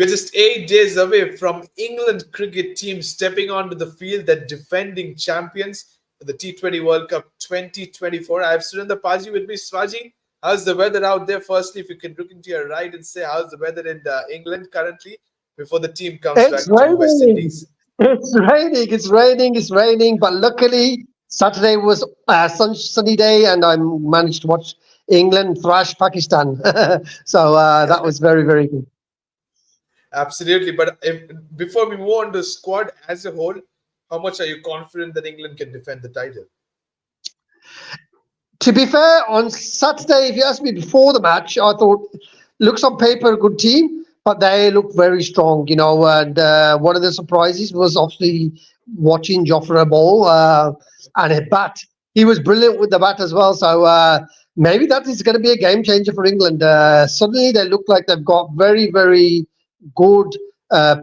We're just 8 days away from England cricket team stepping onto the field, that defending champions for the T20 World Cup 2024. I have Surinder Paji with me. Swaji, how's the weather out there? Firstly, if you can look into your right and say how's the weather in England currently before the team comes It's back to West raining. Indies. It's raining. It's raining. It's raining. But luckily, Saturday was a sunny day, and I managed to watch England thrash Pakistan. So that was very, very good. Absolutely. But before we move on to the squad as a whole, how much are you confident that England can defend the title? To be fair, on Saturday, if you asked me before the match, I thought looks on paper a good team, but they look very strong, And one of the surprises was obviously watching Jofra bowl and his bat. He was brilliant with the bat as well. So maybe that is going to be a game changer for England. Suddenly, they look like they've got very, very good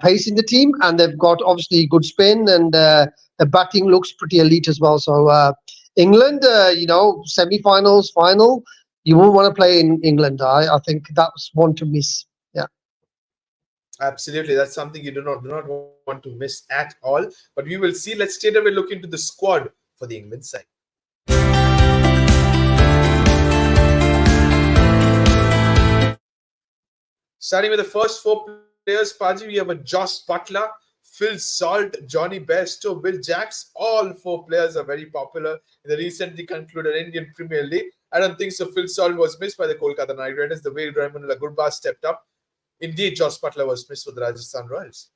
pace in the team, and they've got obviously good spin, and the batting looks pretty elite as well. So England, semi-finals, final, you won't want to play in England. I think that's one to miss. Yeah. Absolutely. That's something you do not want to miss at all. But we will see. Let's straight away look into the squad for the England side. Starting with the first four players, Paji, we have a Joss Butler, Phil Salt, Johnny Bairstow, Will Jacks. All four players are very popular in the recently concluded Indian Premier League. I don't think so. Phil Salt was missed by the Kolkata Knight Riders the way Raymond Gurba stepped up. Indeed, Joss Butler was missed for the Rajasthan Royals.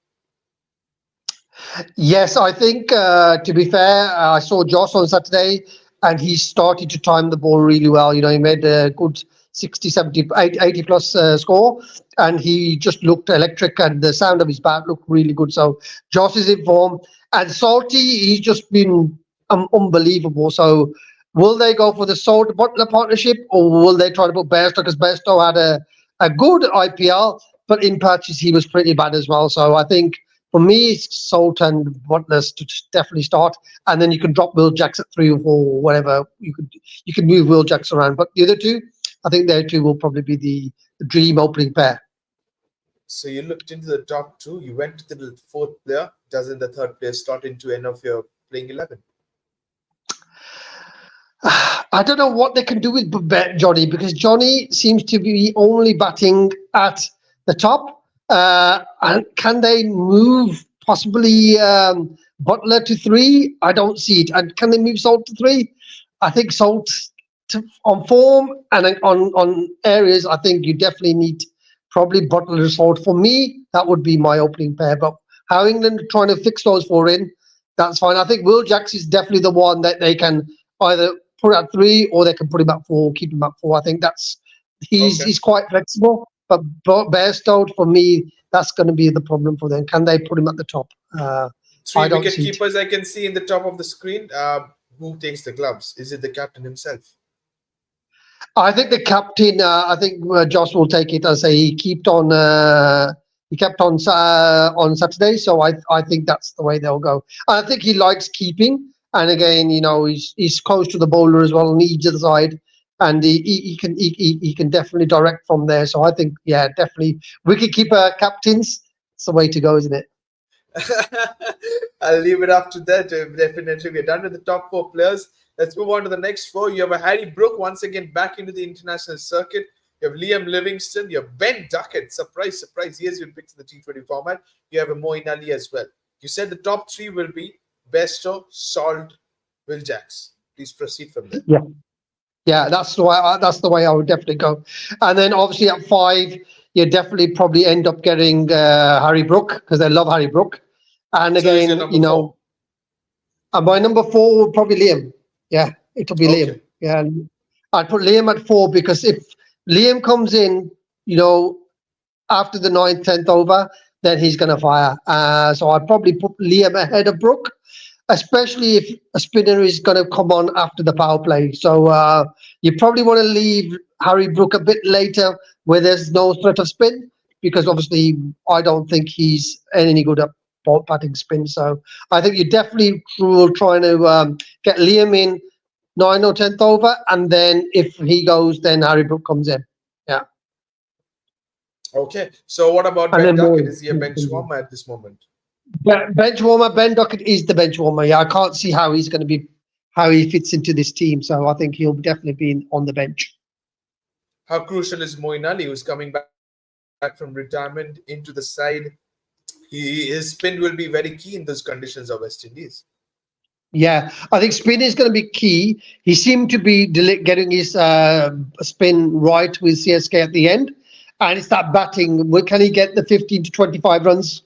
Yes, I think, to be fair, I saw Joss on Saturday, and he started to time the ball really well. He made a good 60, 70, 80 plus score, and he just looked electric, and the sound of his bat looked really good. So Joss is in form, and Salty, he's just been unbelievable. So will they go for the Salt Butler partnership, or will they try to put Bairstow? Because Bairstow had a good IPL, but in patches he was pretty bad as well. So I think for me, Salt and Butler to definitely start, and then you can drop Will Jacks at 3 or 4, or whatever. You can move Will Jacks around, but the other two, I think they two will probably be the dream opening pair. So you looked into the top two. You went to the fourth player. Doesn't the third player slot into any of your playing 11? I don't know what they can do with Johnny, because Johnny seems to be only batting at the top. And can they move possibly Butler to 3? I don't see it. And can they move Salt to 3? I think Salt on form and on areas, I think you definitely need probably Butler to Salt. For me, that would be my opening pair. But how England are trying to fix those four in, that's fine. I think Will Jacks is definitely the one that they can either put at 3 or they can put him at 4, keep him at 4. I think he's quite flexible. But Bairstow, for me, that's going to be the problem for them. Can they put him at the top? Three wicket keepers I can see in the top of the screen. Who takes the gloves? Is it the captain himself? I think the captain. I think Josh will take it. As he kept on. He kept on Saturday, so I think that's the way they'll go. And I think he likes keeping. And again, he's close to the bowler as well on each other side, and he can definitely direct from there. So I think, yeah, definitely wicketkeeper captains. It's the way to go, isn't it? I'll leave it up to that. Definitely, we're done with the top 4 players. Let's move on to the next 4. You have a Harry Brook once again back into the international circuit. You have Liam Livingston. You have Ben Duckett. Surprise, surprise. He has been picked in the T20 format. You have a Moeen Ali as well. You said the top 3 will be Bairstow, Salt, Will Jacks. Please proceed from there. Yeah, that's the way I would definitely go. And then obviously at 5, you definitely probably end up getting Harry Brook, because they love Harry Brook. And again, and my number 4 would probably Liam. Yeah, it'll be Liam. Yeah, I'd put Liam at 4, because if Liam comes in, after the 9th, 10th over, then he's going to fire. So I'd probably put Liam ahead of Brook, especially if a spinner is going to come on after the power play. So you probably want to leave Harry Brook a bit later where there's no threat of spin, because obviously I don't think he's any good at batting spin. So I think you definitely will try to get Liam in 9th or 10th over, and then if he goes, then Harry Brook comes in. Yeah. Okay. So what about and Ben then Duckett? more. Is he a bench warmer at this moment? Bench warmer, Ben Dockett is the bench warmer. Yeah, I can't see how he's going to be, how he fits into this team. So I think he'll definitely be on the bench. How crucial is Moeen Ali, who's coming back from retirement into the side? His spin will be very key in those conditions of West Indies. Yeah, I think spin is going to be key. He seemed to be getting his spin right with CSK at the end, and it's that batting. Can he get the 15 to 25 runs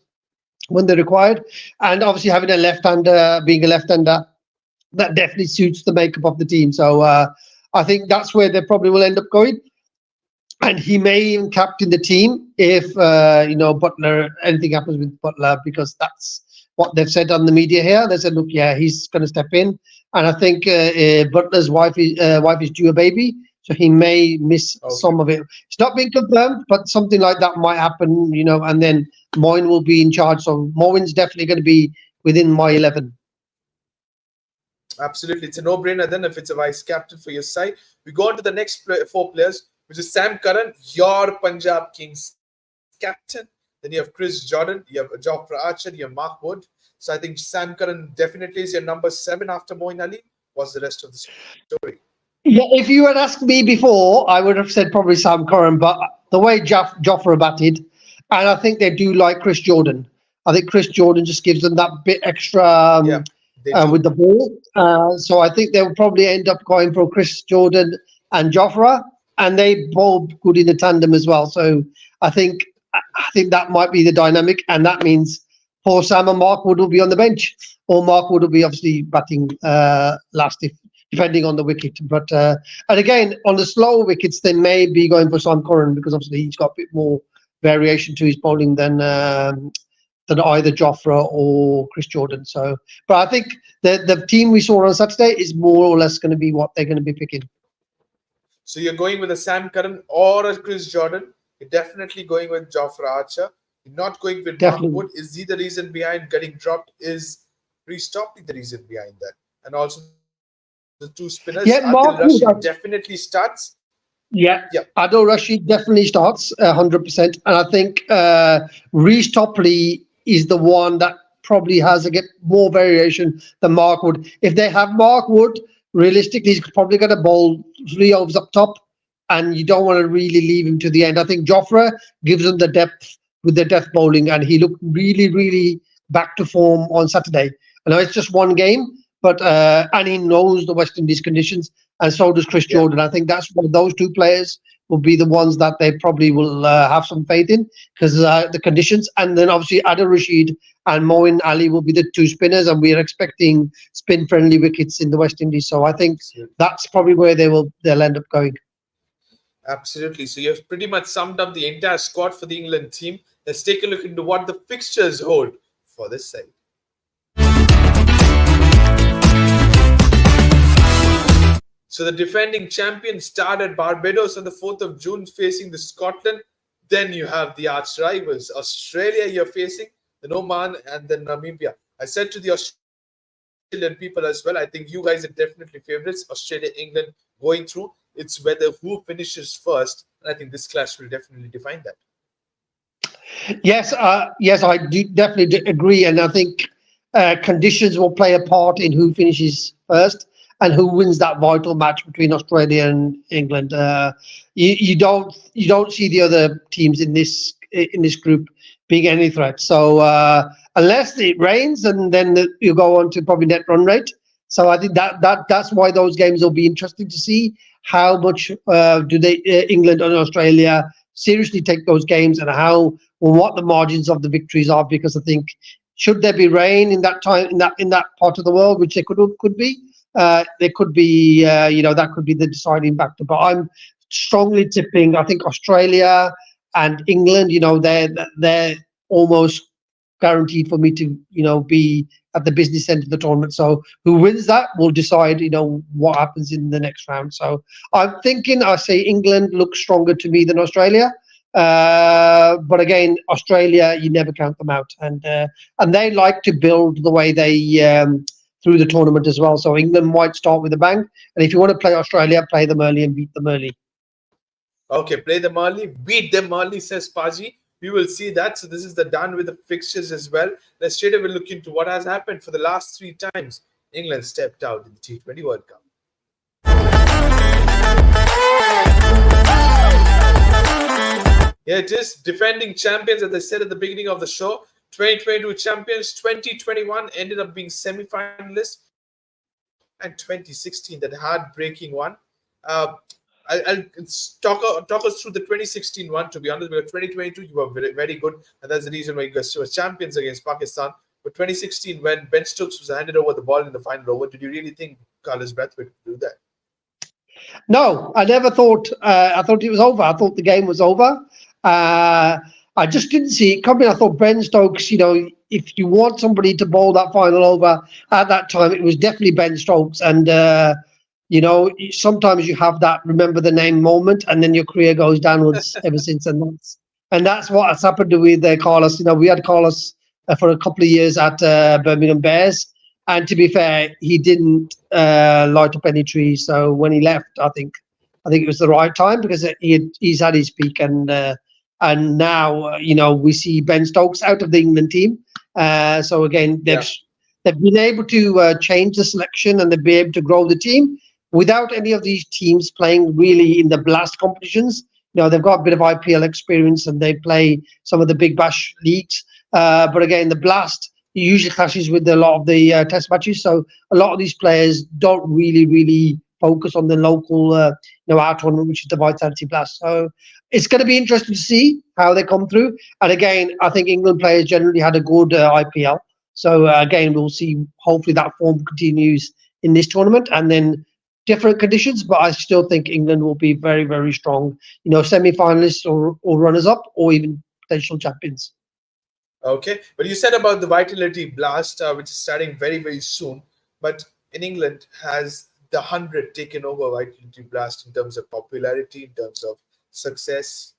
when they're required? And obviously, having a left-hander, being a left-hander, that definitely suits the makeup of the team. So I think that's where they probably will end up going. And he may even captain the team if Butler, anything happens with Butler, because that's what they've said on the media here. They said, look, yeah, he's going to step in, and I think Butler's wife is due a baby, so he may miss Okay. some of it. It's not been confirmed, but something like that might happen, and then Moin will be in charge. So Moin's definitely going to be within my 11. Absolutely. It's a no brainer then if it's a vice captain for your side. We go on to the next four players, which is Sam Curran, your Punjab Kings captain. Then you have Chris Jordan, you have Jofra Archer, you have Mark Wood. So I think Sam Curran definitely is your number 7 after Moeen Ali. What's the rest of the story? Yeah, if you had asked me before, I would have said probably Sam Curran, but the way Jofra batted, and I think they do like Chris Jordan. I think Chris Jordan just gives them that bit extra Yeah, they do. with the ball. So I think they'll probably end up going for Chris Jordan and Jofra, and they both good in the tandem as well. So I think I think that might be the dynamic, and that means poor Sam and Mark Wood will be on the bench, or Mark Wood will be obviously batting last if depending on the wicket. But and again, on the slower wickets, they may be going for Sam Curran because obviously he's got a bit more variation to his bowling than either Jofra or Chris Jordan. So, but I think the team we saw on Saturday is more or less going to be what they're going to be picking. So you're going with a Sam Curran or a Chris Jordan. You're definitely going with Jofra Archer. You're not going with Mark Definitely. Wood. Is he the reason behind getting dropped? Is Restopping the reason behind that? And also the two spinners, Adil Rashid Yeah, Mark Wood. definitely starts. Yeah. Yeah, Adil Rashid definitely starts 100%, and I think Reece Topley is the one that probably has to get more variation than Mark Wood. If they have Mark Wood, realistically, he's probably going to bowl 3 overs up top, and you don't want to really leave him to the end. I think Jofra gives him the depth with the death bowling, and he looked really, really back to form on Saturday. I know it's just one game, but and he knows the West Indies conditions, and so does Chris Yeah. Jordan. I think that's one of those two players will be the ones that they probably will have some faith in because the conditions, and then obviously Adil Rashid and Moeen Ali will be the two spinners, and we are expecting spin-friendly wickets in the West Indies. So I think Absolutely. that's probably where they'll end up going. Absolutely. So you've pretty much summed up the entire squad for the England team. Let's take a look into what the fixtures hold for this side. So the defending champions start at Barbados on the 4th of June facing the Scotland. Then you have the arch rivals. Australia you're facing, then Oman and then Namibia. I said to the Australian people as well, I think you guys are definitely favorites. Australia, England going through. It's whether who finishes first. And I think this clash will definitely define that. Yes, I do definitely agree, and I think conditions will play a part in who finishes first and who wins that vital match between Australia and England. You don't see the other teams in this group being any threat. So unless it rains, and then you go on to probably net run rate. So I think that's why those games will be interesting to see how much do they England and Australia seriously take those games, and how or what the margins of the victories are, because I think should there be rain in that time in that part of the world, which there could be, there could be that could be the deciding factor. But I'm strongly tipping. I think Australia and England, they're almost guaranteed for me to be at the business end of the tournament. So who wins that will decide what happens in the next round. So I say England looks stronger to me than Australia. But again, Australia, you never count them out, and they like to build the way they through the tournament as well. So England might start with a bang, and if you want to play Australia, play them early and beat them early. Okay, play them early, beat them early, says Paji. We will see that. So this is the done with the fixtures as well. Let's straight away look into what has happened for the last three times England stepped out in the T20 World Cup. Here it is, defending champions, as I said at the beginning of the show. 2022 champions, 2021 ended up being semi-finalists, and 2016, that heartbreaking one. I'll talk us through the 2016 one, to be honest, because 2022 you were very, very good, and that's the reason why you guys were champions against Pakistan. But 2016, when Ben Stokes was handed over the ball in the final over, did you really think Carlos Brathwaite would do that? No, I never thought. I thought it was over. I thought the game was over. I just didn't see it coming. I thought Ben Stokes. If you want somebody to bowl that final over at that time, it was definitely Ben Stokes. And sometimes you have that remember the name moment, and then your career goes downwards ever since. And that's what has happened with Carlos. We had Carlos for a couple of years at Birmingham Bears. And to be fair, he didn't light up any trees. So when he left, I think it was the right time, because he's had his peak, and now we see Ben Stokes out of the England team. So again, they've been able to change the selection, and they've been able to grow the team without any of these teams playing really in the blast competitions. They've got a bit of IPL experience, and they play some of the big bash leagues. But again, the blast usually clashes with a lot of the test matches. So a lot of these players don't really focus on the local, our tournament, which is the Vitality Blast. So it's going to be interesting to see how they come through. And again, I think England players generally had a good IPL. So again, we'll see. Hopefully that form continues in this tournament, and then different conditions. But I still think England will be very, very strong. Semi-finalists or runners-up, or even potential champions. Okay, but you said about the Vitality Blast, which is starting very, very soon. But in England, has the 100 taken over Vitality Blast in terms of popularity, in terms of success?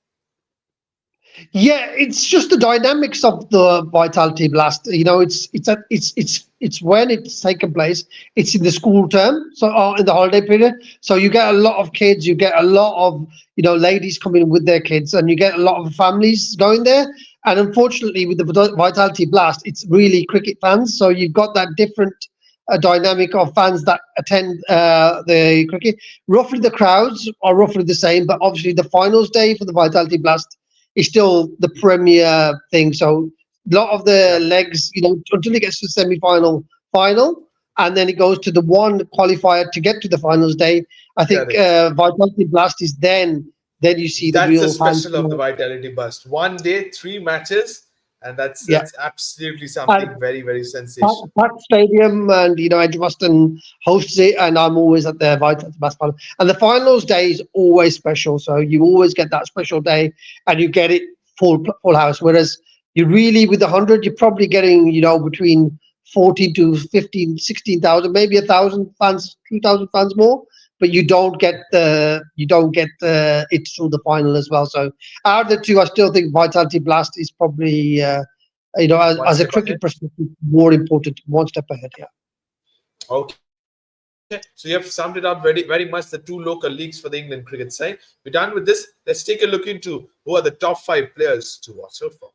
Yeah, it's just the dynamics of the Vitality Blast. It's when it's taken place. It's in the school term, so in the holiday period. So you get a lot of kids. You get a lot of ladies coming with their kids, and you get a lot of families going there. And unfortunately, with the Vitality Blast, it's really cricket fans. So you've got that different dynamic of fans that attend the cricket. Roughly, the crowds are roughly the same, but obviously the finals day for the Vitality Blast is still the premier thing. So a lot of the legs, until it gets to the semi-final, final, and then it goes to the one qualifier to get to the finals day. I think Vitality Blast is then you see the That's the real fans. special of the Vitality Blast. One day, three matches, and that's Yeah. absolutely And something very, very sensational. Park Stadium, and Edgbaston hosts it, and I'm always at the Vitality Blast final. And the finals day is always special, so you always get that special day, and you get it full house. Whereas you really, with the 100, you're probably getting between 14 to 15, 16,000, maybe 1,000 fans, 2,000 fans more. But you don't get it through the final as well. So out of the two, I still think Vitality Blast is probably One as a step cricket ahead. perspective, more important, one step ahead. Yeah. Okay. So you have summed it up very, very much, the two local leagues for the England cricket side. We're done with this. Let's take a look into who are the top five players to watch out for.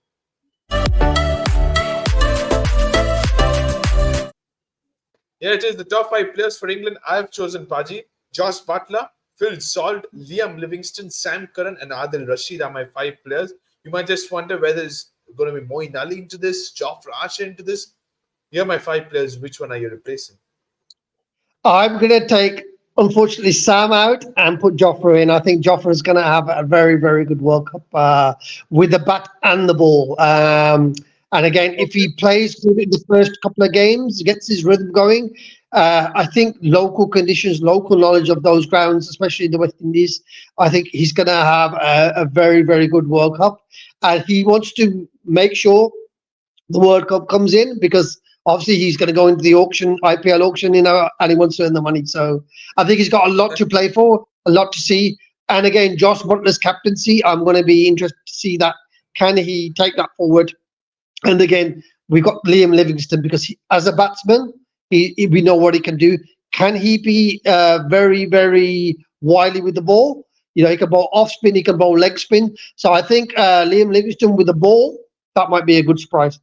Here it is, the top five players for England. I have chosen Paji, Josh Butler, Phil Salt, Liam Livingston, Sam Curran, and Adil Rashid are my five players. You might just wonder whether it's going to be Moeen Ali into this, Jofra Archer into this. Here are my five players. Which one are you replacing? I'm going to take, unfortunately, Sam out and put Jofra in. I think Jofra is going to have a very, very good World Cup with the bat and the ball. And again, if he plays good in the first couple of games, gets his rhythm going, I think local conditions, local knowledge of those grounds, especially in the West Indies, I think he's going to have a very, very good World Cup. And he wants to make sure the World Cup comes in, because obviously he's going to go into the auction, IPL auction, and he wants to earn the money. So I think he's got a lot to play for, a lot to see. And again, Josh Butler's captaincy, I'm going to be interested to see that. Can he take that forward? And again, we've got Liam Livingston, because as a batsman, we know what he can do. Can he be very, very wily with the ball? He can bowl off spin, he can bowl leg spin. So I think Liam Livingstone with the ball, that might be a good surprise.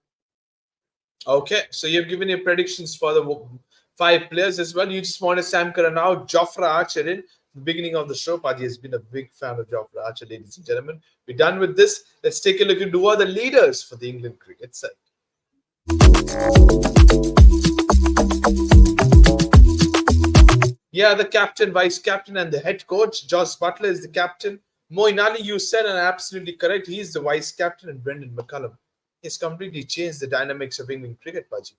Okay, so you've given your predictions for the five players as well. You just wanted Sam Curran out, Jofra Archer in the beginning of the show. Paji has been a big fan of Jofra Archer, ladies and gentlemen. We're done with this. Let's take a look at who are the leaders for the England cricket side. Yeah, the captain, vice captain, and the head coach. Josh Butler is the captain. Moeen Ali, you said, and absolutely correct. He's the vice captain, and Brendan McCullum. He's completely changed the dynamics of England cricket, Paji.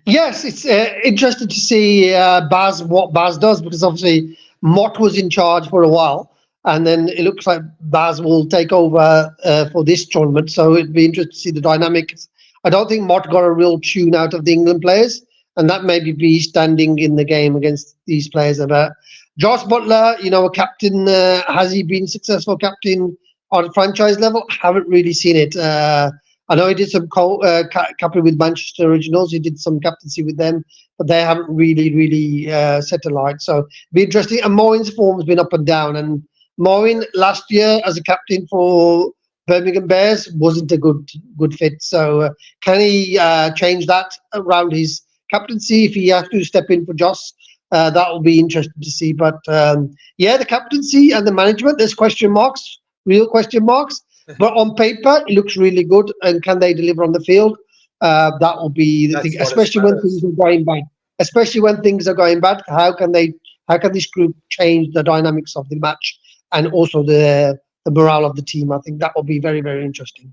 Yes, it's interesting to see what Baz does, because obviously Mott was in charge for a while, and then it looks like Baz will take over for this tournament. So it'd be interesting to see the dynamics. I don't think Mott got a real tune out of the England players, and that maybe be standing in the game against these players. But Josh Butler, a captain, has he been successful captain on franchise level? Haven't really seen it. I know he did some captain with Manchester Originals. He did some captaincy with them, but they haven't really set a light. So it'll be interesting. And Moeen's form has been up and down. And Moeen last year as a captain for Birmingham Bears wasn't a good fit. So can he change that around his captaincy if he has to step in for Joss? That will be interesting to see. But the captaincy and the management, there's question marks, real question marks. But on paper, it looks really good. And can they deliver on the field? That will be the thing, especially when things are going bad. Especially when things are going bad, how can this group change the dynamics of the match and also the morale of the team? I think that will be very, very interesting.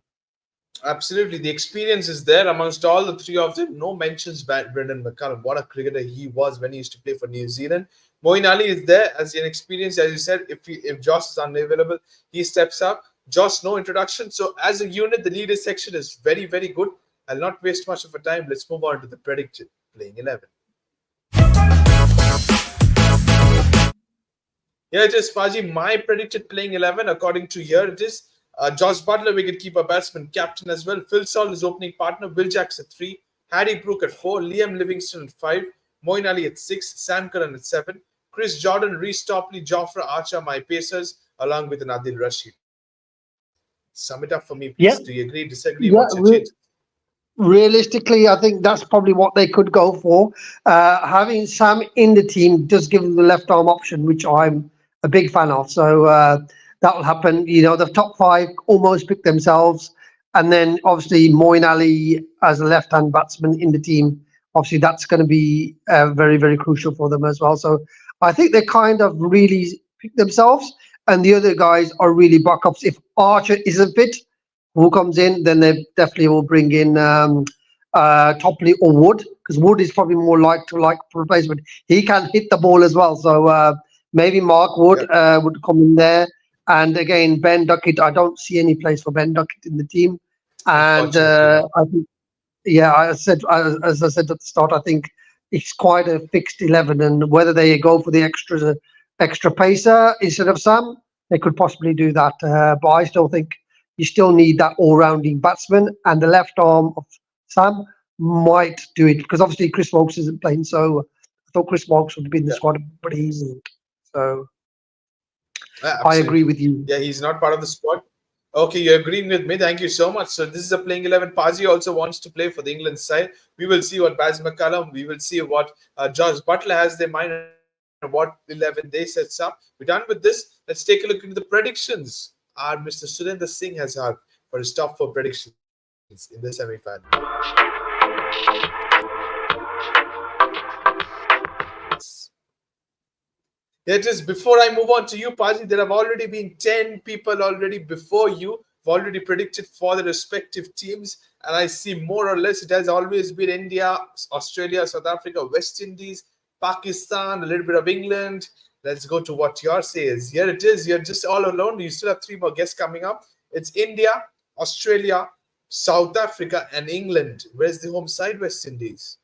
Absolutely. The experience is there amongst all the three of them. No mentions by Brendan McCullum. What a cricketer he was when he used to play for New Zealand. Moeen Ali is there as an experience. As you said, if Josh is unavailable, he steps up. Josh, no introduction. So as a unit, the leader section is very, very good. I'll not waste much of our time. Let's move on to the predicted playing 11. Here it is, Paji. My predicted playing 11, according to here, it is Josh Butler, wicket-keeper, batsman, captain as well. Phil Salt is opening partner. Will Jacks at 3. Harry Brook at 4. Liam Livingstone at 5. Moeen Ali at 6. Sam Curran at 7. Chris Jordan, Reece Topley, Jofra Archer, my pacers, along with Adil Rashid. Sum it up for me, please. Do you agree, disagree? What's your change? Realistically, I think that's probably what they could go for. Having Sam in the team does give them the left arm option, which I'm a big fan of. So that will happen. The top 5 almost pick themselves. And then obviously Moeen Ali as a left-hand batsman in the team. Obviously, that's going to be very, very crucial for them as well. So I think they kind of really pick themselves. And the other guys are really backups. If Archer isn't fit, who comes in, then they definitely will bring in Topley or Wood, because Wood is probably more like replacement. He can hit the ball as well. So maybe Mark Wood would come in there. And again, Ben Duckett, I don't see any place for Ben Duckett in the team. And I think, as I said at the start, I think it's quite a fixed 11. And whether they go for the extra pacer instead of Sam, they could possibly do that. But I still think you still need that all-rounding batsman, and the left arm of Sam might do it, because obviously Chris Wokes isn't playing. So I thought Chris Wokes would have been in the squad, but he isn't. So I agree with you. Yeah, he's not part of the squad. Okay, you're agreeing with me. Thank you so much. So this is a playing 11. Paji also wants to play for the England side. We will see what Baz McCullum, we will see what Josh Butler has their mind and what 11 they sets up. We're done with this. Let's take a look into the predictions. Our Mr. Surinder Singh has had for his top 4 predictions in the semi-final. It is. Before I move on to you, Paji, there have already been 10 people already before you who've already predicted for the respective teams. And I see more or less it has always been India, Australia, South Africa, West Indies, Pakistan, a little bit of England. Let's go to what your say is. Here it is. You're just all alone. You still have 3 more guests coming up. It's India, Australia, South Africa, and England. Where's the home side, West Indies?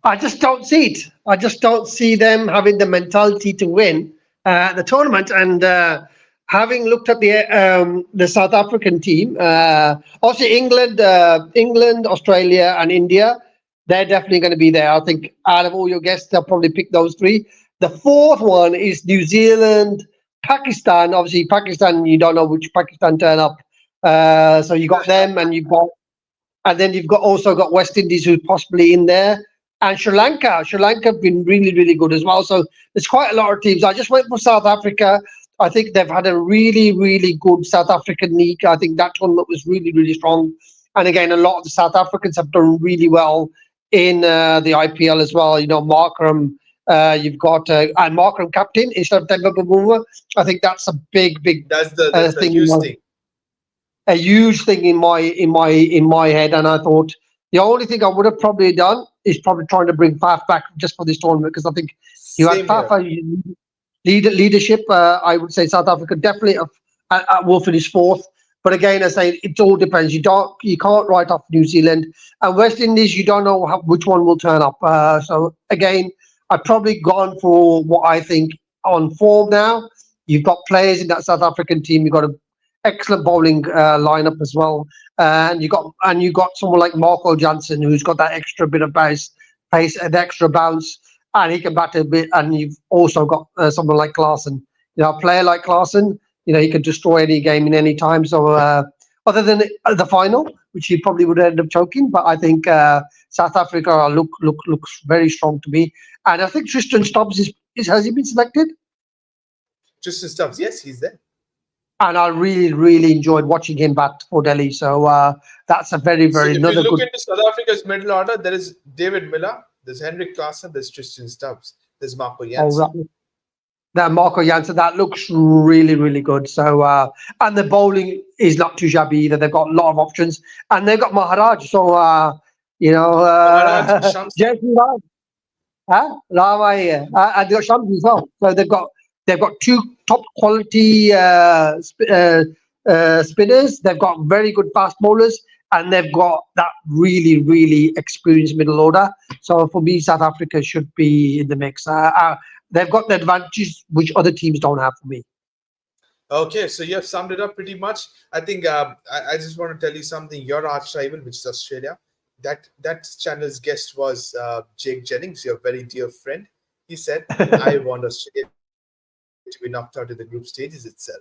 I just don't see it. I just don't see them having the mentality to win the tournament. And having looked at the South African team, obviously England, Australia, and India, they're definitely going to be there. I think out of all your guests, they'll probably pick those 3. The fourth one is New Zealand, Pakistan. Obviously, Pakistan, you don't know which Pakistan turn up. So you got them, and then you've got also got West Indies who's possibly in there, and Sri Lanka. Sri Lanka have been really, really good as well. So there's quite a lot of teams. I just went for South Africa. I think they've had a really, really good South African league. I think that tournament was really, really strong. And again, a lot of the South Africans have done really well in the IPL as well. You know, Markram. You've got and Markram captain instead of Temba Bavuma. I think that's a big, big That's the thing. huge thing. A huge thing in my head, and I thought the only thing I would have probably done is probably trying to bring Faf back just for this tournament, because I think you had Same Faf here. leadership. I would say South Africa definitely will finish fourth, but again, I say it all depends. You can't write off New Zealand and West Indies. You don't know which one will turn up. So again, I've probably gone for what I think on form now. You've got players in that South African team. You've got a excellent bowling lineup as well, and you got someone like Marco Jansen who's got that extra bit of pace and extra bounce, and he can bat a bit. And you've also got someone like Klaasen, a player like Klaasen. He can destroy any game in any time. So other than the final, which he probably would end up choking, but I think South Africa looks very strong to me, and I think Tristan Stubbs is has he been selected? Tristan Stubbs, yes, he's there. And I really, really enjoyed watching him bat for Delhi. So that's a very, So very if you another look good. into South Africa's middle order, there is David Miller, there's Henrik Klaasen, there's Tristan Stubbs, there's Marco Oh, Jansen. that Marco Jansen, that looks really, really good. So and the bowling is not too shabby either. They've got a lot of options, and they've got Maharaj. So Maharaj, Shams. Jason Raj, Rama, yeah, and they've got Shams as well. So they've got two top quality spinners. They've got very good fast bowlers, and they've got that really, really experienced middle order. So for me, South Africa should be in the mix. They've got the advantages which other teams don't have for me. Okay, so you have summed it up pretty much. I think I just want to tell you something. Your arch rival, which is Australia, that channel's guest was Jake Jennings, your very dear friend. He said, "I want Australia to be knocked out in the group stages itself."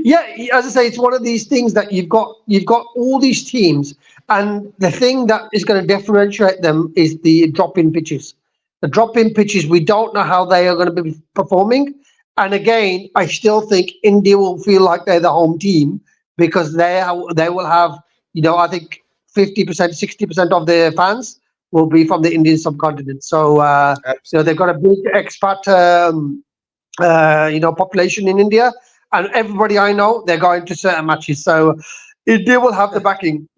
Yeah, as I say, it's one of these things that you've got all these teams, and the thing that is going to differentiate them is the drop-in pitches. The drop-in pitches, we don't know how they are going to be performing. And again, I still think India will feel like they're the home team, because they will have, I think 50%, 60% of their fans will be from the Indian subcontinent. So they've got Absolutely. a big expat. Population in India, and everybody I know, they're going to certain matches. So India will have the backing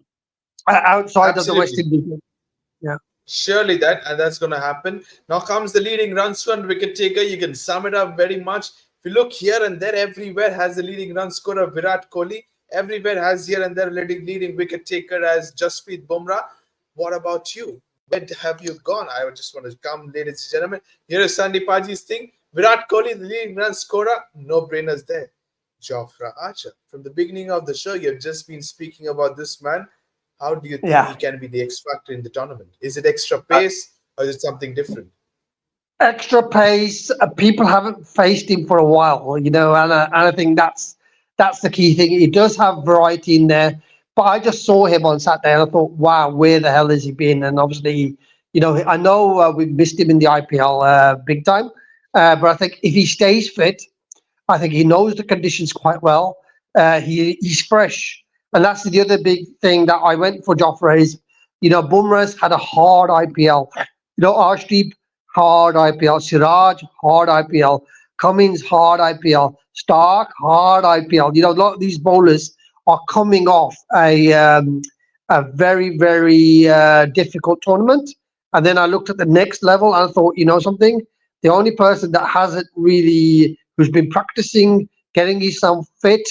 outside of the West Absolutely. Indies. Yeah. Surely that's going to happen. Now comes the leading run scorer and wicket taker. You can sum it up very much. If you look here and there, everywhere has the leading run scorer Virat Kohli. Everywhere has here and there leading wicket taker as Jasprit Bumrah. What about you? Where have you gone? I just want to come, ladies and gentlemen. Here is Sandy Paji's thing. Virat Kohli, the leading run scorer, no brainers there. Jofra Archer. From the beginning of the show, you have just been speaking about this man. How do you think he Yeah. can be the X factor in the tournament? Is it extra pace or is it something different? Extra pace. People haven't faced him for a while, and I think that's the key thing. He does have variety in there, but I just saw him on Saturday and I thought, wow, where the hell has he been? And obviously, I know we've missed him in the IPL big time, but I think if he stays fit, I think he knows the conditions quite well. He's fresh, and that's the other big thing that I went for Jofra is, Bumrah's had a hard IPL. Arshdeep, hard IPL. Siraj, hard IPL. Cummins, hard IPL. Stark, hard IPL. A lot of these bowlers are coming off a very, very difficult tournament. And then I looked at the next level and I thought, something? The only person that hasn't really, who's been practicing, getting himself fit,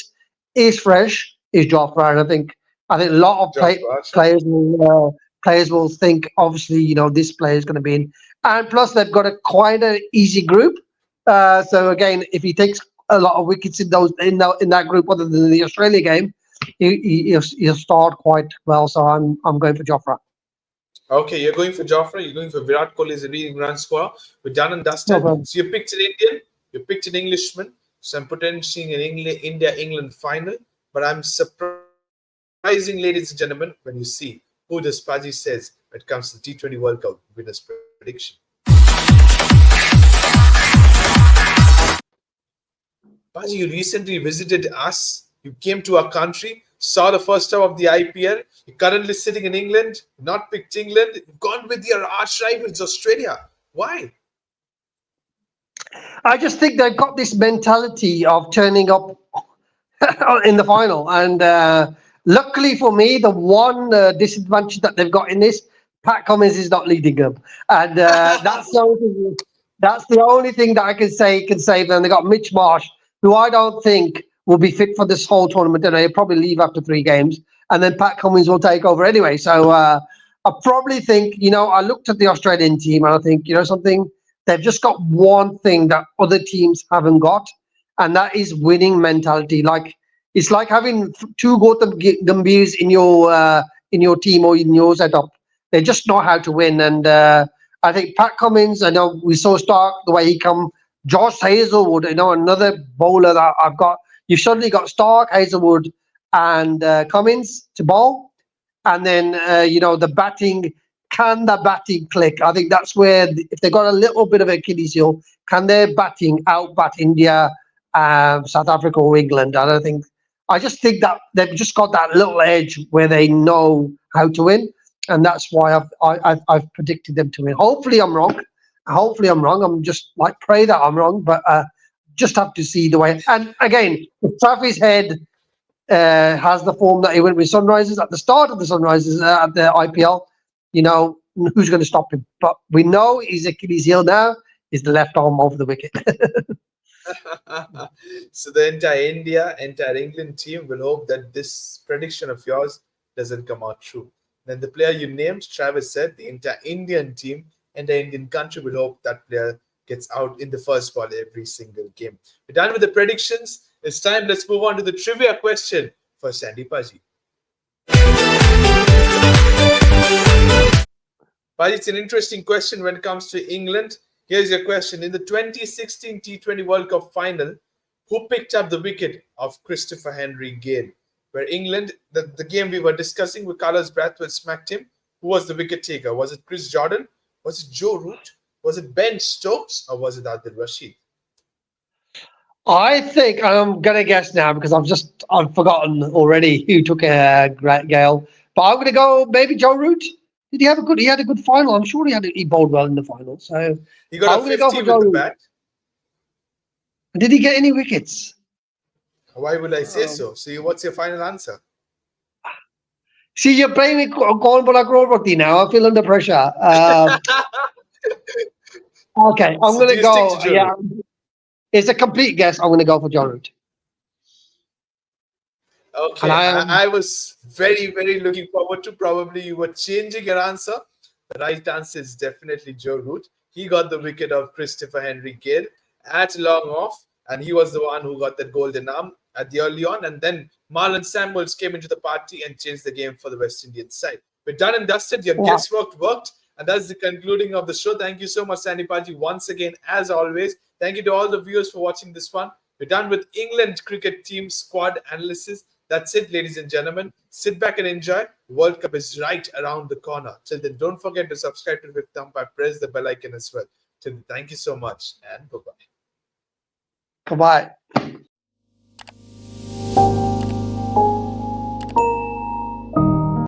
is fresh, is Jofra. And I think a lot of Jofra Archer. players will think, obviously, this player is going to be in. And plus, they've got quite an easy group. So again, if he takes a lot of wickets in that group, other than the Australia game, he'll start quite well. So I'm going for Jofra. Okay, you're going for Joffrey, you're going for Virat Kohli as a leading run scorer. We're done and No dusted. problem. So you picked an Indian, you picked an Englishman. So I'm potentially an India-England final. But I'm surprising, ladies and gentlemen, when you see who this Paji says when it comes to the T20 World Cup winners prediction. Paji, you recently visited us. You came to our country, saw the first half of the IPL. You're currently sitting in England, not picked England. You've gone with your arch rivals, Australia. Why? I just think they've got this mentality of turning up in the final. And luckily for me, the one disadvantage that they've got in this, Pat Cummins is not leading them, and that's the only thing that I can save them. They got Mitch Marsh, who I don't think will be fit for this whole tournament, and he'll probably leave after 3 games, and then Pat Cummins will take over anyway. So I probably think, I looked at the Australian team and I think, something, they've just got one thing that other teams haven't got, and that is winning mentality. Like, it's like having two Gautam Gambhirs in your team or in your setup. They just know how to win, and I think Pat Cummins. I know we saw Stark the way he come. Josh Hazelwood, another bowler that I've got. You've suddenly got Stark, Hazelwood, and Cummins to bowl, and then the batting. Can the batting click? I think that's where, if they got a little bit of Achilles heel, can their batting outbat India, South Africa, or England? I don't think. I just think that they've just got that little edge where they know how to win, and that's why I've predicted them to win. Hopefully, I'm wrong. Hopefully, I'm wrong. I'm just like, pray that I'm wrong, but just have to see the way. And again, if Travis Head has the form that he went with Sunrisers at the start of the Sunrisers at the IPL, who's going to stop him? But we know his Achilles heel now is the left arm over the wicket. So the entire India, entire England team will hope that this prediction of yours doesn't come out true. Then the player you named, Travis said, the entire Indian team and the Indian country will hope that player gets out in the first ball every single game. We're done with the predictions. It's time. Let's move on to the trivia question for Sandy Paji. Paji, it's an interesting question when it comes to England. Here's your question. In the 2016 T20 World Cup final, who picked up the wicket of Christopher Henry Gale? Where England, the game we were discussing, with Carlos Brathwaite smacked him. Who was the wicket taker? Was it Chris Jordan? Was it Joe Root? Was it Ben Stokes? Or was it Adil Rashid? I think I'm gonna guess now because I've forgotten already who took Gale, but I'm gonna go maybe Joe Root. He had a good final. I'm sure he bowled well in the final. So He got I'm a gonna go 50 for with Joe the Root. bat. Did he get any wickets? Why would I say Um, so? So, what's your final answer? See, you're playing me call but now. I feel under pressure. Okay, I'm So, do gonna you stick to go. Joe Yeah, Root? it's a complete guess. I'm gonna go for Joe Root, and Okay, I am. I was very, very looking forward to. Probably you were changing your answer. The right answer is definitely Joe Root. He got the wicket of Christopher Henry Gale at long off, and he was the one who got that golden arm at the early on. And then Marlon Samuels came into the party and changed the game for the West Indian side. We're done and dusted. Your Yeah. guesswork worked. And that's the concluding of the show. Thank you so much, Sandy Paji, once again, as always. Thank you to all the viewers for watching this one. We're done with England cricket team squad analysis. That's it, ladies and gentlemen. Sit back and enjoy. World Cup is right around the corner. Till then, don't forget to subscribe to the Fifth Umpire. Press the bell icon as well. Till then, thank you so much and bye bye. Goodbye.